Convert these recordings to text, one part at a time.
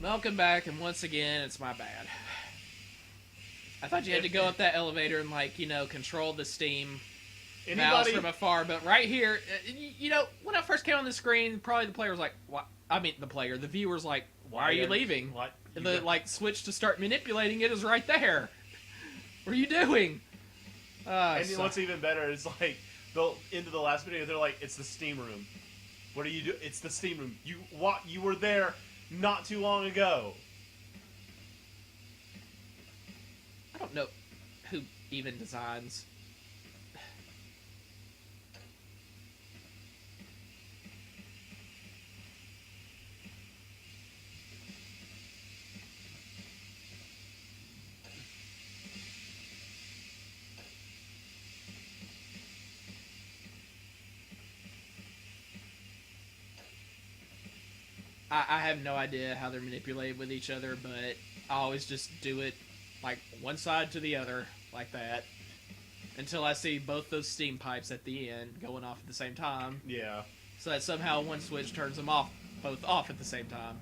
Welcome back, and once again, it's my bad. I thought you had to go up that elevator and, like, control the steam mouse from afar, but right here, when I first came on the screen, probably the player was like, "What?" I mean, the viewer's like, "Why are you leaving?" What? The switch to start manipulating it is right there. What are you doing? And what's even better is like into the last video, they're like, "It's the steam room." What do you do? It's the steam room. You were there not too long ago. I don't know who even designs. I have no idea how they're manipulated with each other, but I always just do it like one side to the other, like that, until I see both those steam pipes at the end going off at the same time. Yeah. So that somehow one switch turns them both off at the same time.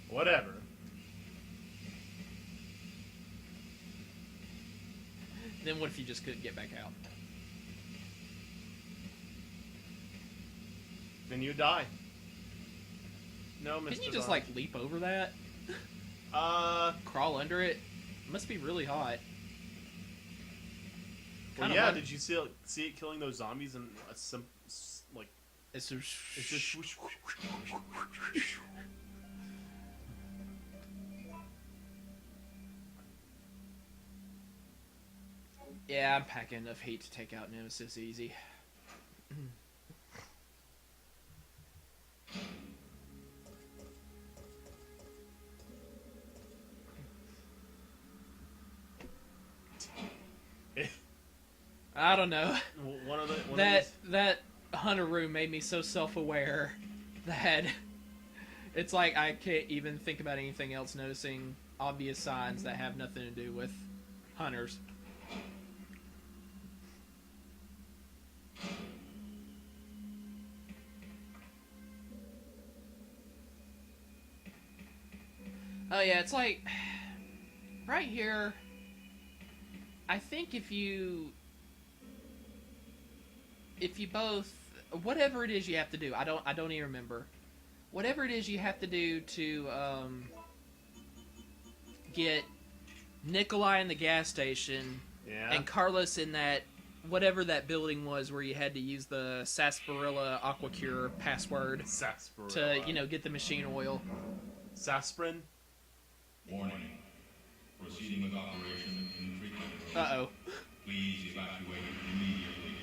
Whatever. Then what if you just couldn't get back out? Then you die. No, Mr. Can you just, like, leap over that? Crawl under it? It must be really hot. Well, yeah, did you see it killing those zombies in like... It's just... Yeah, I'm packing enough heat to take out Nemesis easy. I don't know. That hunter room made me so self-aware that it's like I can't even think about anything else, noticing obvious signs that have nothing to do with hunters. Oh yeah, it's like right here. I think if you both, whatever it is you have to do, I don't even remember. Whatever it is you have to do to get Nicholai in the gas station, and Carlos in that whatever that building was where you had to use the sarsaparilla aquacure password to get the machine oil. Sasprin. Warning. Proceeding with operation infrequent. Uh-oh. Please evacuate immediately.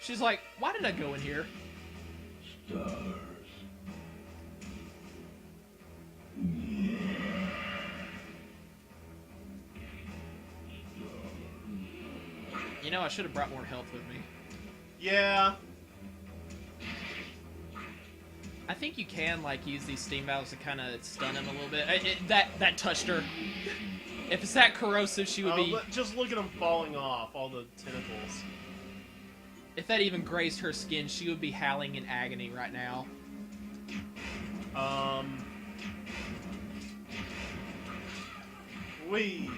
She's like, why did I go in here? Stars. I should have brought more health with me. Yeah. I think you can, like, use these steam valves to kind of stun him a little bit. That touched her. If it's that corrosive, she would be... Just look at him falling off, all the tentacles. If that even grazed her skin, she would be howling in agony right now. Wee.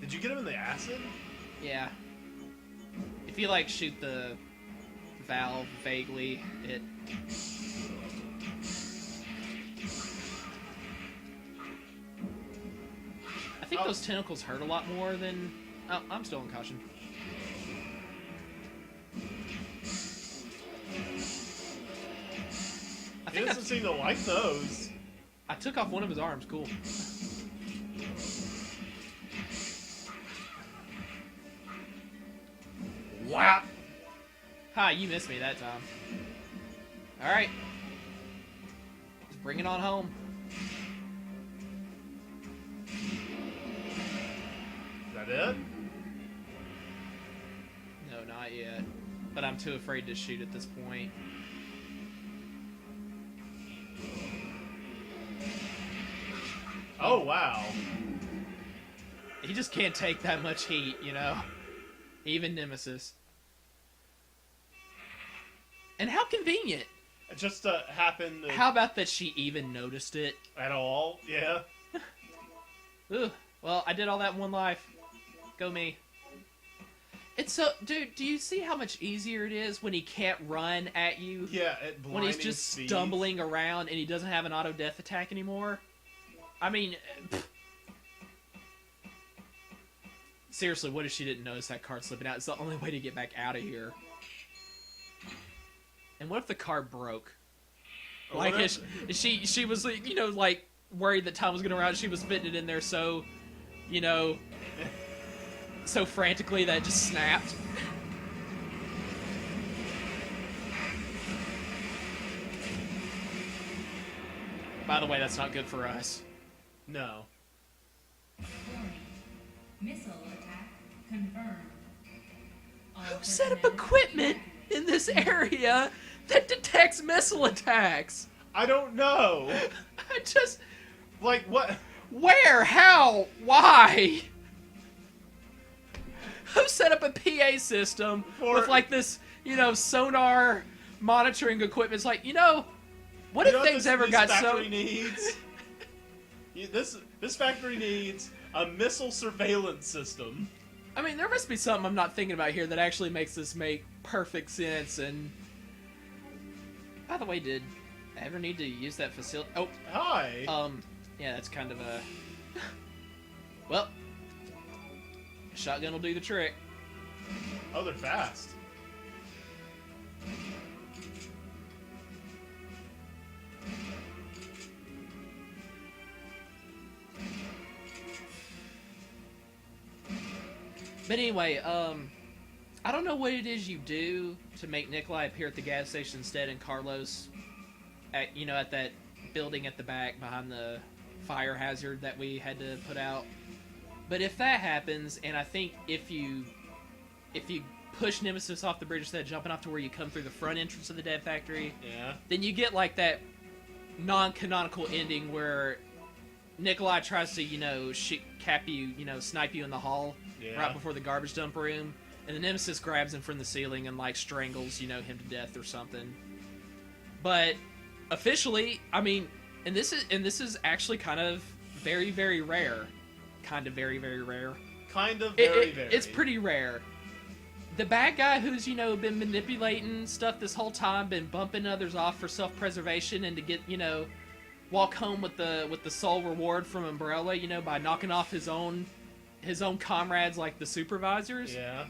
Did you get him in the acid? Yeah. If you, like, shoot the valve vaguely, it... I think those tentacles hurt a lot more than... Oh, I'm still in caution. He doesn't seem to like those. I took off one of his arms. Cool. Wow. Ha, you missed me that time. Alright. Let's bring it on home. Is that that it? No, not yet. But I'm too afraid to shoot at this point. Oh, wow. He just can't take that much heat, you know? Even Nemesis. And how convenient. It just happened... How about that she even noticed it? At all? Yeah. Ugh. Well, I did all that in one life. Go me. It's so... Dude, do you see how much easier it is when he can't run at you? Yeah, at blinding when he's just speed. stumbling around and he doesn't have an auto-death attack anymore? I mean... Seriously, what if she didn't notice that card slipping out? It's the only way to get back out of here. And what if the card broke? Like, she was, you know, like, worried that time was going to run out. She was fitting it in there so, you know, so frantically that it just snapped. By the way, that's not good for us. No. Missile attack confirmed. Who set up equipment in this area that detects missile attacks? I don't know. I just... Like, what? Where? How? Why? Who set up a PA system with, like, this, you know, sonar monitoring equipment? It's like, you know, what if things ever got so... Needs? This factory needs a missile surveillance system. I mean, there must be something I'm not thinking about here that actually makes this make perfect sense. And by the way, did I ever need to use that facility? Oh, hi. Yeah, that's kind of a... Well, shotgun will do the trick. Oh, they're fast. But anyway, I don't know what it is you do to make Nicholai appear at the gas station instead and Carlos at, you know, at that building at the back behind the fire hazard that we had to put out. But if that happens, and I think if you push Nemesis off the bridge instead of jumping off to where you come through the front entrance of the Dead Factory, yeah, then you get like that non-canonical ending where Nicholai tries to, you know, cap you, you know, snipe you in the hall right before the garbage dump room, and the Nemesis grabs him from the ceiling and, like, strangles, you know, him to death or something. But officially, I mean, and this is actually kind of very, very rare. Kind of very, very rare. Kind of very. It's pretty rare. The bad guy who's, you know, been manipulating stuff this whole time, been bumping others off for self-preservation and to get, you know, walk home with the sole reward from Umbrella, you know, by knocking off his own comrades like the supervisors. Yeah.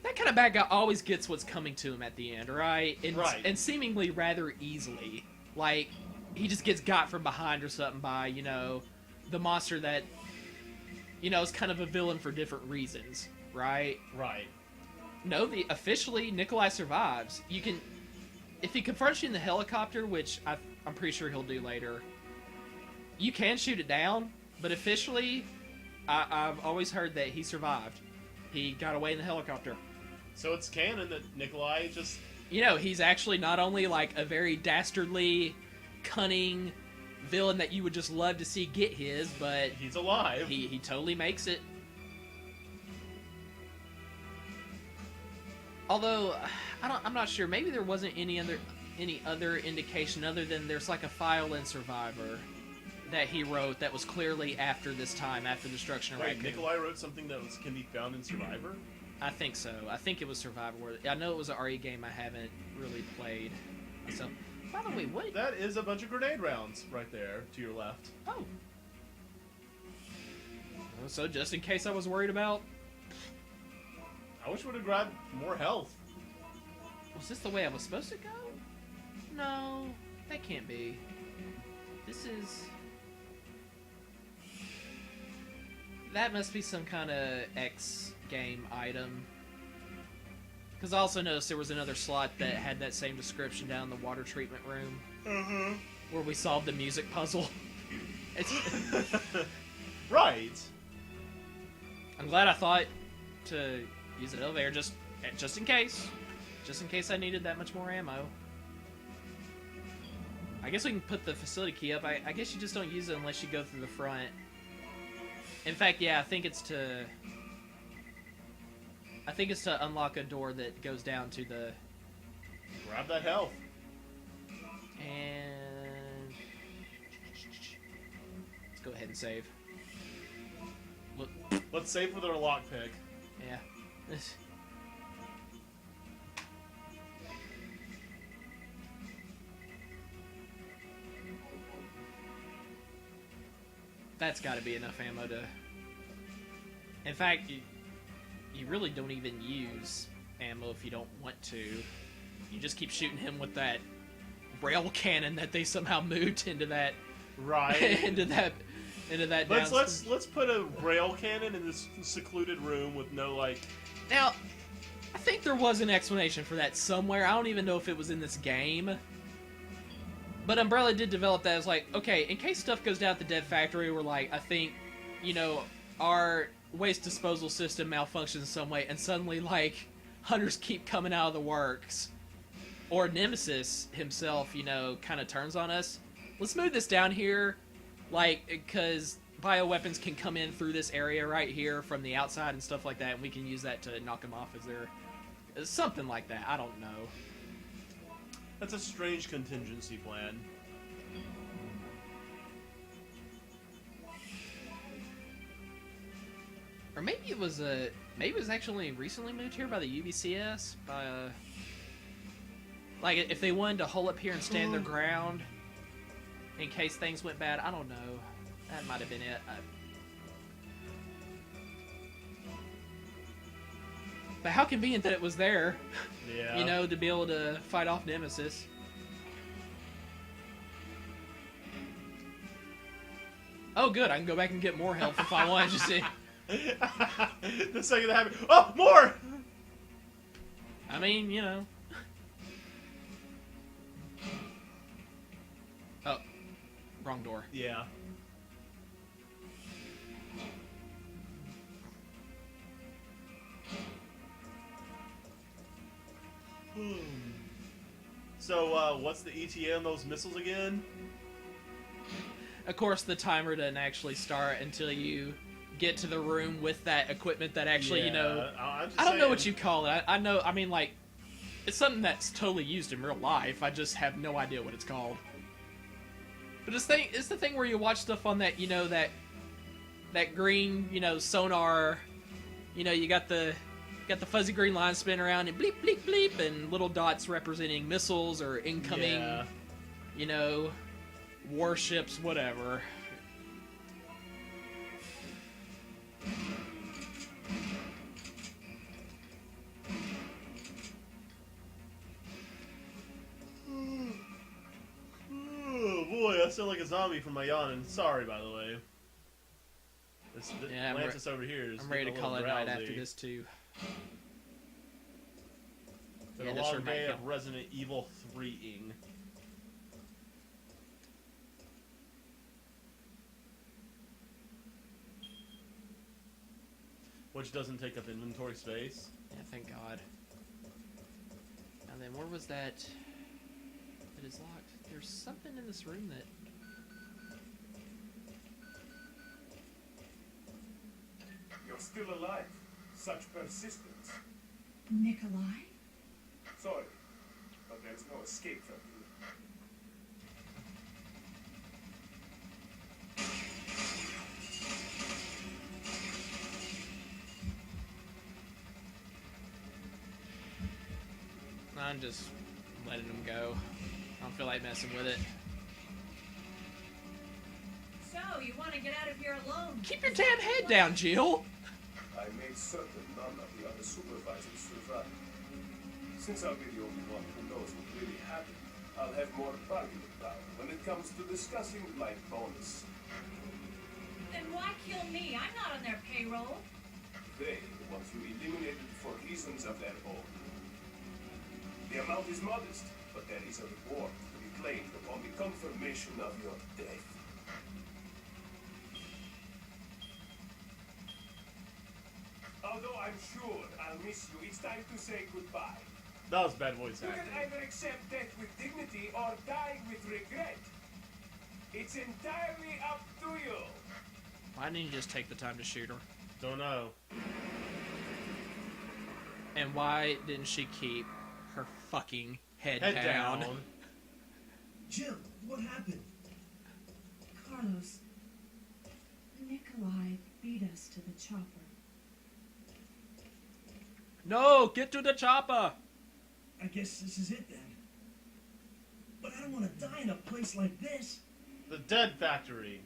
That kind of bad guy always gets what's coming to him at the end, right? And, right. And seemingly rather easily. Like, he just gets got from behind or something by, you know, the monster that, you know, is kind of a villain for different reasons, right? Right. No, officially, Nicholai survives. You can... If he confronts you in the helicopter, which I'm pretty sure he'll do later, you can shoot it down, but officially, I've always heard that he survived. He got away in the helicopter. So it's canon that Nicholai just... You know, he's actually not only, like, a very dastardly, cunning villain that you would just love to see get his, but... He's alive. He totally makes it. Although, I'm not sure. Maybe there wasn't any other indication other than there's, like, a file in Survivor that he wrote that was clearly after this time, after the destruction of Wait, Raccoon. Nicholai wrote something that can be found in Survivor? I think so. I think it was Survivor. I know it was an RE game I haven't really played. So, by the way, what? That is a bunch of grenade rounds right there to your left. Oh. So just in case I was worried about... I wish we would have grabbed more health. Was this the way I was supposed to go? No, that can't be. This is... That must be some kind of X game item. Because I also noticed there was another slot that had that same description down in the water treatment room. Mm-hmm. Where we solved the music puzzle. Right. I'm glad I thought to use an elevator just in case. Just in case I needed that much more ammo. I guess we can put the facility key up. I guess you just don't use it unless you go through the front. In fact, yeah, I think it's to unlock a door that goes down to the... Grab that health. And... let's go ahead and save. Look. Let's save with our lockpick. Yeah. That's got to be enough ammo to... In fact, you really don't even use ammo if you don't want to. You just keep shooting him with that rail cannon that they somehow moved into that... Right. into that Let's put a rail cannon in this secluded room with no, like... Now, I think there was an explanation for that somewhere. I don't even know if it was in this game. But Umbrella did develop that as like, okay, in case stuff goes down at the dead factory, we're like, I think, you know, our waste disposal system malfunctions in some way, and suddenly, like, hunters keep coming out of the works. Or Nemesis himself, you know, kind of turns on us. Let's move this down here, like, because bioweapons can come in through this area right here from the outside and stuff like that, and we can use that to knock them off as they're... something like that, I don't know. That's a strange contingency plan. Or maybe it was actually recently moved here by the UBCS, by like if they wanted to hole up here and stand their ground in case things went bad. I don't know. That might have been it. But how convenient that it was there. Yeah. You know, to be able to fight off Nemesis. Oh, good. I can go back and get more health if I want. Just see. The second that happened, oh, more! I mean, you know. Oh, wrong door. Yeah. So, what's the ETA on those missiles again? Of course, the timer doesn't actually start until you get to the room with that equipment that actually, you know... I don't know what you call it. I know, I mean, like, it's something that's totally used in real life. I just have no idea what it's called. But it's the thing where you watch stuff on that, you know, that green, you know, sonar... You know, you got the fuzzy green line spinning around and bleep, bleep, bleep, and little dots representing missiles or incoming, you know, warships, whatever. Oh boy, I sound like a zombie from my yawning. Sorry, by the way. Yeah, Atlantis over here is I'm ready to call it drowsy. night after this too. It's been a long day of Resident Evil 3-ing. Which doesn't take up inventory space. Yeah, thank God. And then where was that? It is locked. There's something in this room that... You're still alive. Such persistence. Nicholai? Sorry, but there's no escape from you. I'm just letting him go. I don't feel like messing with it. So, you want to get out of here alone? Keep your damn head down, Jill! I made certain none of the other supervisors survived. Since I'll be the only one who knows what really happened, I'll have more bargaining power when it comes to discussing life bonus. Then why kill me? I'm not on their payroll. They, the ones you eliminated for reasons of their own. The amount is modest, but there is a reward to be claimed upon the confirmation of your death. Although I'm sure I'll miss you, it's time to say goodbye. That was bad voice You acting. can either accept death with dignity or die with regret. It's entirely up to you. Why didn't you just take the time to shoot her? Don't know. And why didn't she keep her fucking head down? Jill, what happened? Carlos, Nicholai beat us to the chopper. No, get to the chopper! I guess this is it then. But I don't want to die in a place like this. The Dead Factory.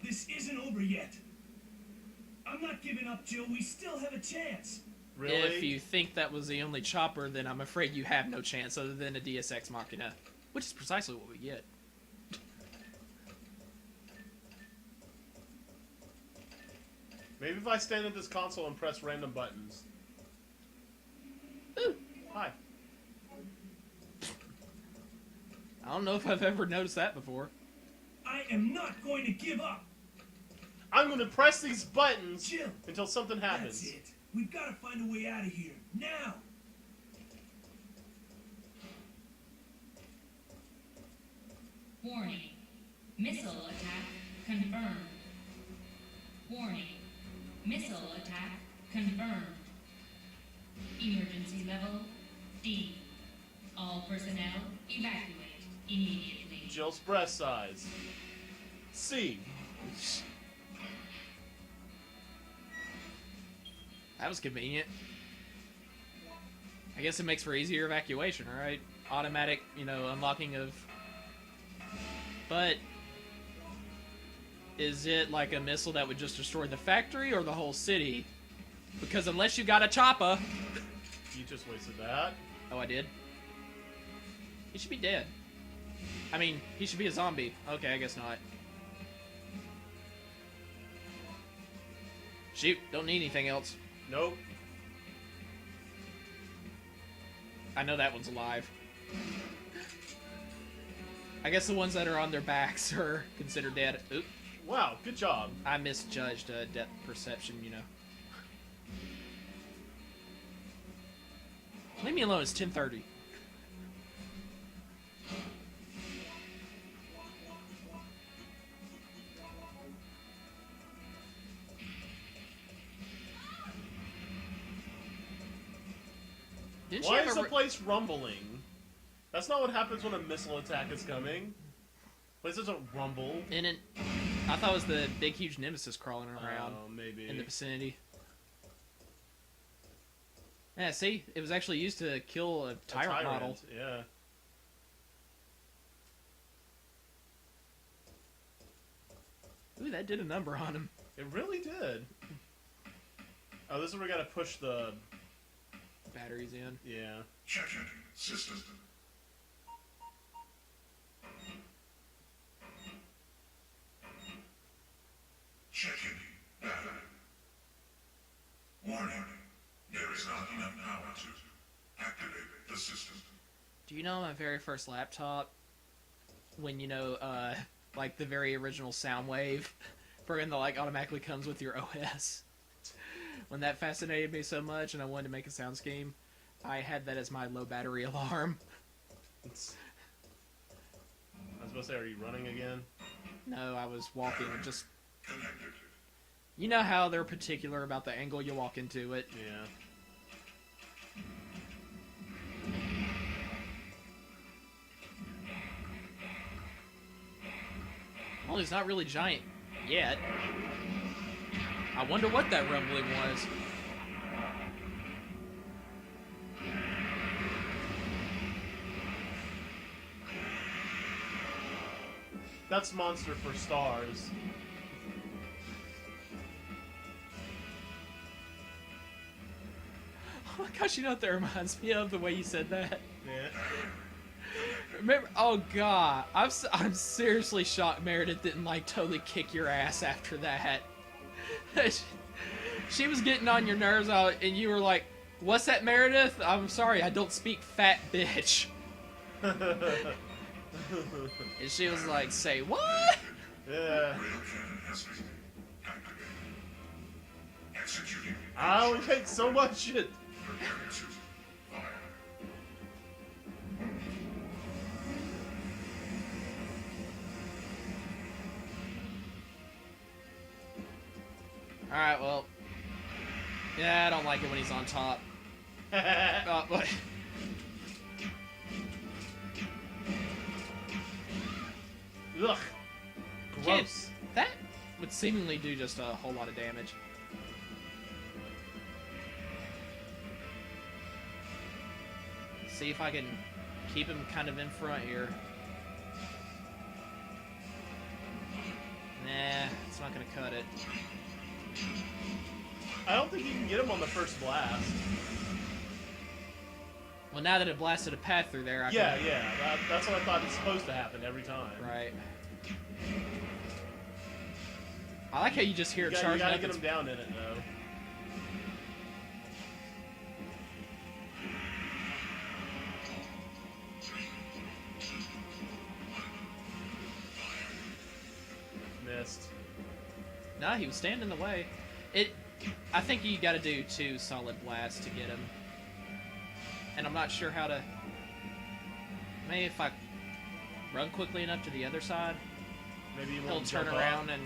This isn't over yet. I'm not giving up, Jill. We still have a chance. Really? If you think that was the only chopper, then I'm afraid you have no chance other than a Deus Ex Machina. Which is precisely what we get. Maybe if I stand at this console and press random buttons. Ooh. Hi. I don't know if I've ever noticed that before. I am not going to give up. I'm going to press these buttons Jill, until something happens. that's it. We've got to find a way out of here. Now! Warning. Missile attack confirmed. Warning. Missile attack confirmed. Emergency level D. All personnel evacuate immediately. Jill's breast size. C. That was convenient. I guess it makes for easier evacuation, alright? Automatic, unlocking of... But... is it like a missile that would just destroy the factory or the whole city? Because unless you got a Choppa... You just wasted that. Oh, I did? He should be dead. I mean, he should be a zombie. Okay, I guess not. Shoot, don't need anything else. Nope. I know that one's alive. I guess the ones that are on their backs are considered dead. Oop. Wow, good job. I misjudged depth perception, Leave me alone, it's 10:30. Didn't Why she is have the place rumbling? That's not what happens when a missile attack is coming. Place doesn't rumble. I thought it was the big, huge Nemesis crawling around maybe. in the vicinity. Yeah, see? It was actually used to kill a tyrant model. Yeah. Ooh, that did a number on him. It really did. Oh, this is where we gotta push the... Batteries in. Yeah. Checking system. Checking battery. Warning. There is not enough power to activate the system. Do you know my very first laptop? When, like the very original Soundwave program that like automatically comes with your OS. When that fascinated me so much and I wanted to make a sound scheme, I had that as my low battery alarm. I was supposed to say, are you running again? No, I was walking and just... Connected. You know how they're particular about the angle you walk into it. Yeah. Well, he's not really giant yet. I wonder what that rumbling was. That's Monster for Stars. Oh my gosh, you know what that reminds me of? The way you said that. Yeah. Remember? Oh god, I'm seriously shocked Meredith didn't like totally kick your ass after that. She was getting on your nerves out, and you were like, "What's that, Meredith? I'm sorry, I don't speak fat bitch." And she was like, "Say what?" Yeah. Rail cannon has been activated. Execute I only take so much shit. Prepare to fire. Alright, well. Yeah, I don't like it when he's on top. What? Ugh. Gross. That would seemingly do just a whole lot of damage. See if I can keep him kind of in front here. Nah, it's not gonna cut it. I don't think you can get him on the first blast. Well, now that it blasted a path through there, I Yeah, can... yeah. That's what I thought is supposed to happen every time. Right. I like how you just hear it charging You gotta up. get him down in it, though. Missed. No, he was standing in the way. I think you gotta do 2 solid blasts to get him. And I'm not sure how to... Maybe if I run quickly enough to the other side, Maybe you he'll won't turn jump around up. and...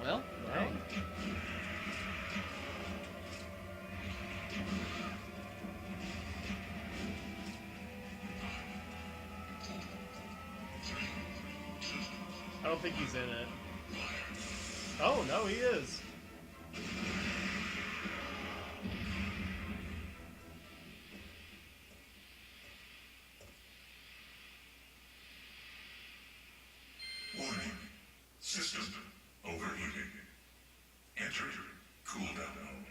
Well, No. I don't think he's in it. Oh, no, he is. Warning. System overheating. Enter cooldown mode.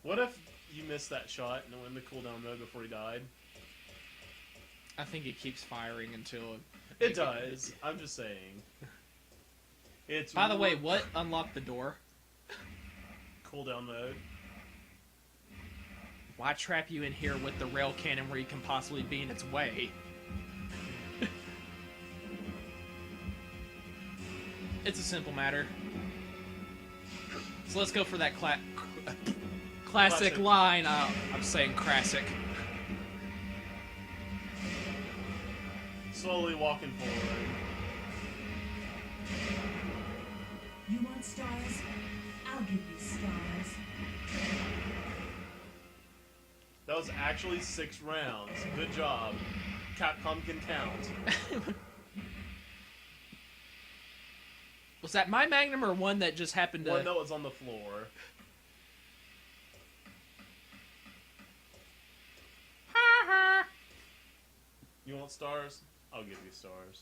What if you missed that shot and it went in the cooldown mode before he died? I think it keeps firing until... It does. I'm just saying. It's By the way, what unlocked the door? cooldown mode. Why trap you in here with the rail cannon where you can possibly be in its way? It's a simple matter. So let's go for that classic line. I'm saying classic. Slowly walking forward. You want stars? I'll give you stars. That was actually 6 rounds. Good job. Capcom can count. Was that my magnum or one that just happened to... One that was on the floor. You want stars? I'll give you stars.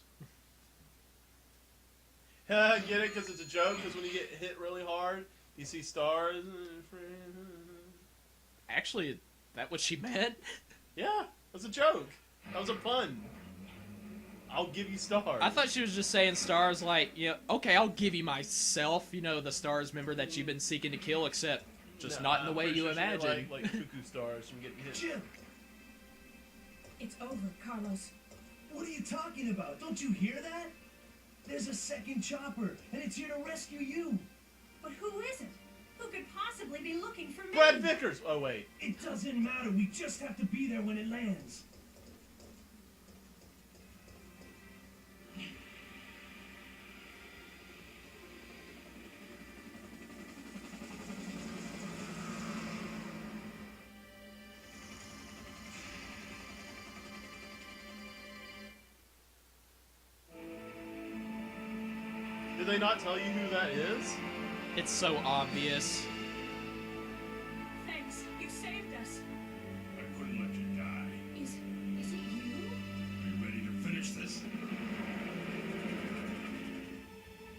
Get it? Because it's a joke? Because when you get hit really hard, you see stars. Actually, is that what she meant? Yeah, that's a joke. That was a pun. I'll give you stars. I thought she was just saying stars like, okay, I'll give you myself, the stars member that you've been seeking to kill, except just not in the way you imagine. Like cuckoo stars from getting hit. Jim, It's over, Carlos. what are you talking about? Don't you hear that? There's a second chopper, and it's here to rescue you. But who is it? Who could possibly be looking for me? Brad Vickers! Oh, wait. It doesn't matter. We just have to be there when it lands. Did they not tell you who that is? It's so obvious. Thanks. You saved us. I couldn't let you die. Is it you? Are you ready to finish this?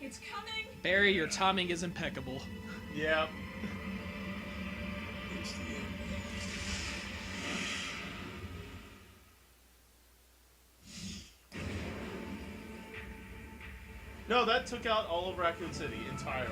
It's coming. Barry, your timing is impeccable. Yeah. It's the end. No, that took out all of Raccoon City entirely.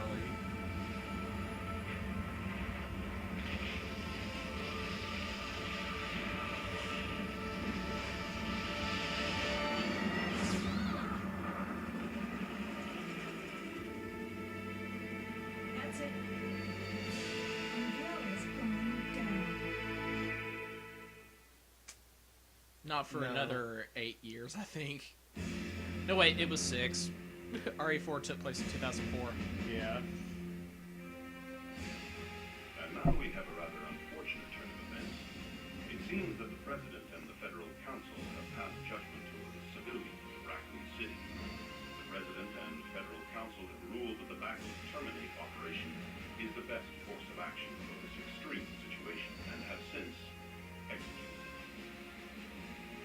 Not for another 8 years, I think. No, wait, it was 6. RE4 took place in 2004. Yeah. And now we have a rather unfortunate turn of events. It seems that the President and the Federal Council have passed judgment over the civilians of Raccoon City. The President and Federal Council have ruled that the Backwards Terminate operation is the best course of action for this extreme situation and have since executed it.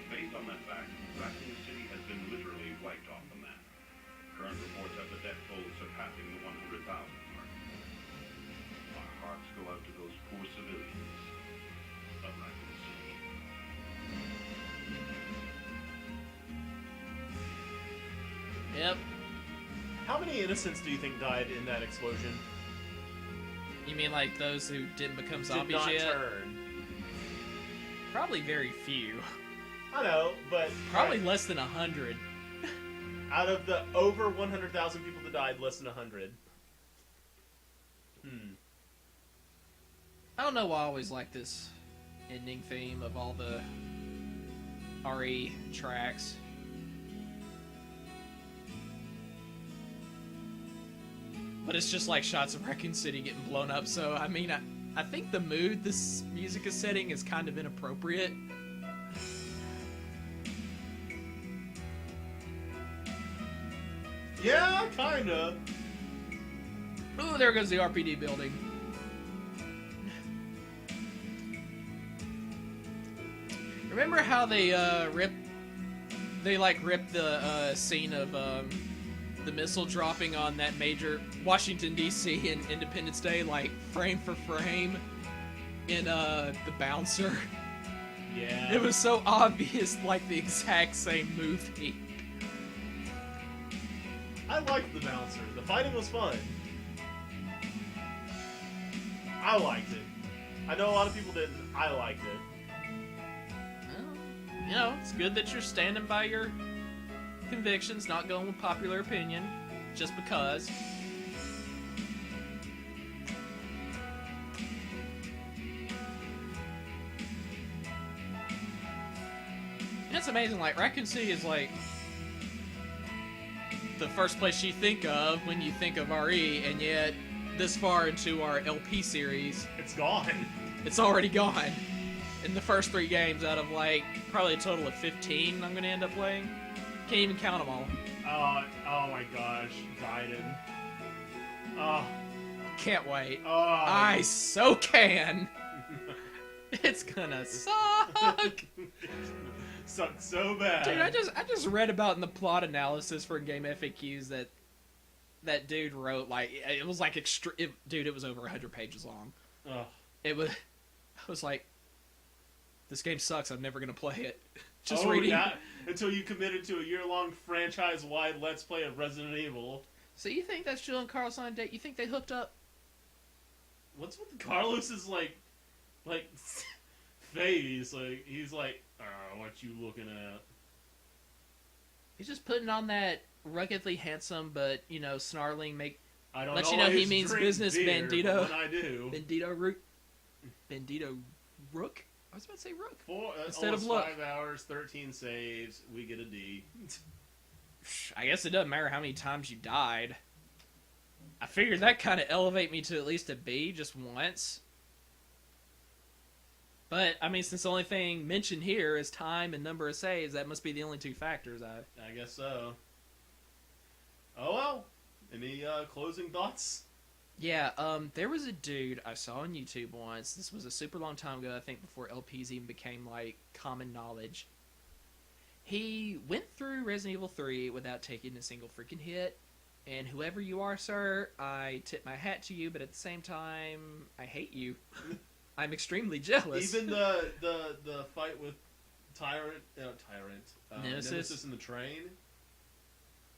Based on that fact, Raccoon City has been literally wiped off the map. Current reports have the death toll surpassing the 100,000 mark. Our hearts go out to those poor civilians of Raccoon City. Yep. How many innocents do you think died in that explosion? You mean like those who didn't become zombies Did not yet? turn. Probably very few. I know, but... Probably less than 100. Out of the over 100,000 people that died, less than 100. I don't know why I always like this ending theme of all the RE tracks. But it's just like shots of Raccoon City getting blown up, so I mean, I think the mood this music is setting is kind of inappropriate. Yeah, kinda. Ooh, there goes the RPD building. Remember how they ripped the scene of the missile dropping on that major Washington D.C. in Independence Day, like frame for frame in the Bouncer? Yeah. It was so obvious, like the exact same movie. I liked the Bouncer. The fighting was fun. I liked it. I know a lot of people didn't. I liked it. Well, you know, it's good that you're standing by your convictions, not going with popular opinion, just because. It's amazing, like, Raccoon City is, like, the first place you think of when you think of RE, and yet, this far into our LP series, It's gone. it's already gone. In the first 3 games out of, like, probably a total of 15 I'm going to end up playing. Can't even count them all. Oh my gosh. Gaiden. Oh. Can't wait. Oh. I so can. It's gonna suck. Sucks so bad. Dude, I just read about in the plot analysis for game FAQs that dude wrote, like, it was like dude, it was over 100 pages long. Ugh. I was like, this game sucks. I'm never gonna play it. Just oh, reading. Yeah, until you committed to a year-long franchise-wide Let's Play of Resident Evil. So you think that's Jill and Carlos on a date? You think they hooked up? What's with Carlos's like face? Like he's like, what you looking at? He's just putting on that ruggedly handsome but, you know, snarling I don't let know. You know he means business beer, bandito. When I do. Bandito Rook? I was about to say Rook. Instead of 5 hours, 13 saves, we get a D. I guess it doesn't matter how many times you died. I figured that kind of elevate me to at least a B just once. But, I mean, since the only thing mentioned here is time and number of saves, that must be the only 2 factors. I guess so. Oh well. Any closing thoughts? Yeah, there was a dude I saw on YouTube once. This was a super long time ago, I think, before LPs even became, like, common knowledge. He went through Resident Evil 3 without taking a single freaking hit. And whoever you are, sir, I tip my hat to you, but at the same time, I hate you. I'm extremely jealous. Even the fight with Nemesis in the train.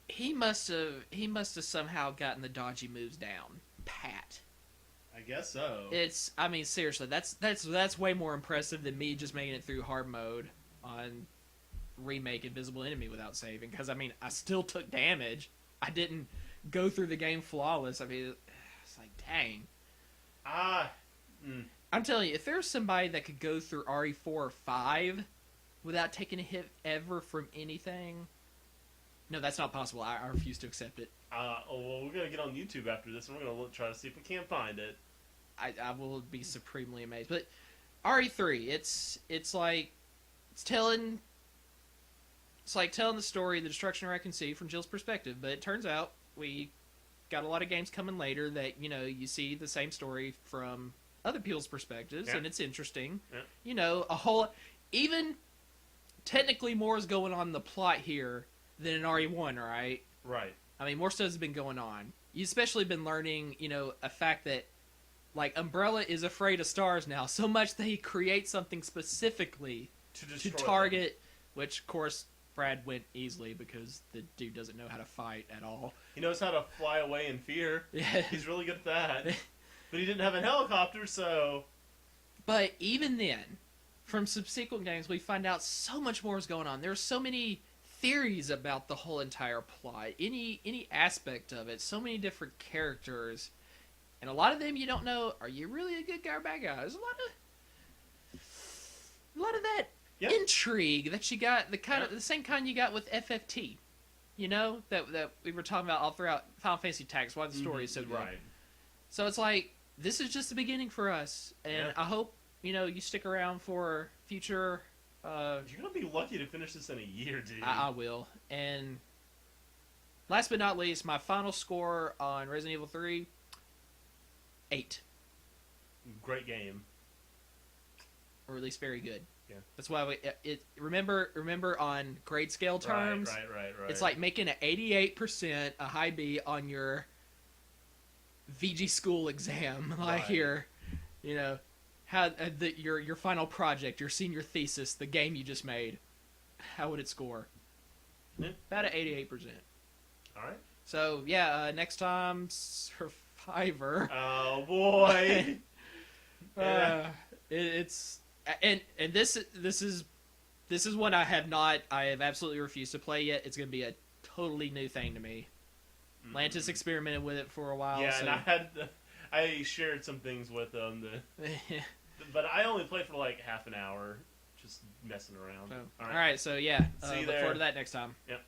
He must have somehow gotten the dodgy moves down pat. I guess so. I mean, seriously, that's way more impressive than me just making it through hard mode on remake Invisible Enemy without saving. Because I mean, I still took damage. I didn't go through the game flawless. I mean, it's like, dang. I'm telling you, if there's somebody that could go through RE4 or 5 without taking a hit ever from anything. No, that's not possible. I refuse to accept it. Well, we're gonna get on YouTube after this, and we're gonna try to see if we can't find it. I will be supremely amazed. But RE3, it's telling the story of the destruction of Raccoon City from Jill's perspective. But it turns out we got a lot of games coming later that you see the same story from other people's perspectives, and it's interesting. Yeah. Even technically more is going on in the plot here than in RE1, right? Right. I mean, more stuff has been going on. You especially been learning, a fact that, like, Umbrella is afraid of stars now, so much that he creates something specifically to target, them. Which, of course, Brad went easily because the dude doesn't know how to fight at all. He knows how to fly away in fear. Yeah. He's really good at that. But he didn't have a helicopter, so... But even then, from subsequent games, we find out so much more is going on. There's so many theories about the whole entire plot, any aspect of it, so many different characters, and a lot of them you don't know, are you really a good guy or bad guy? There's a lot of that intrigue that you got, the same kind you got with FFT, that we were talking about all throughout Final Fantasy Tactics, why the story is so good. Right. So it's like, this is just the beginning for us, and I hope, you stick around for future... You're going to be lucky to finish this in a year, dude. I will. And last but not least, my final score on Resident Evil 3, 8. Great game. Or at least very good. Yeah. That's why remember on grade scale terms, right. It's like making an 88% a high B on your VG school exam. Like here, how your final project, your senior thesis, the game you just made, how would it score? About an 88%. All right. So next time, Survivor. Oh boy. It's this is one I have absolutely refused to play yet. It's going to be a totally new thing to me. Lantis experimented with it for a while. Yeah, and I shared some things with them. But I only played for like half an hour, just messing around. All right, so yeah, see you look there. forward to that next time. Yep.